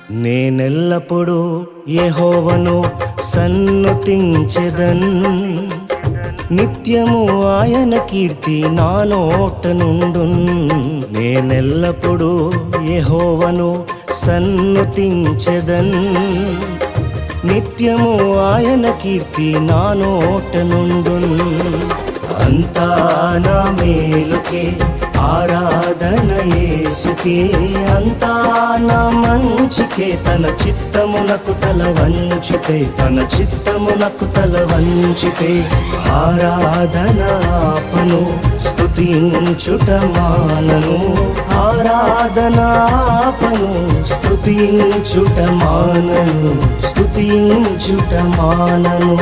నేనెల్లప్పుడూ యెహోవాను సన్నుతించెదన్, నిత్యము ఆయన కీర్తి నా నోట నుండున్. నేనెల్లప్పుడూ యెహోవాను సన్నుతించెదన్, నిత్యము ఆయన కీర్తి నా నోట నుండున్. అంతా నా మేలుకే ఆరాధన యేసుకే, అంతా నా మంచికే. తన చిత్తమునకు తల వంచితే, తన చిత్తమునకు తల వంచితే ఆరాధన ఆపను, స్తుతించుట మానను. ఆరాధన ఆపను, స్తుతించుట మానను, స్తుతించుట మానను.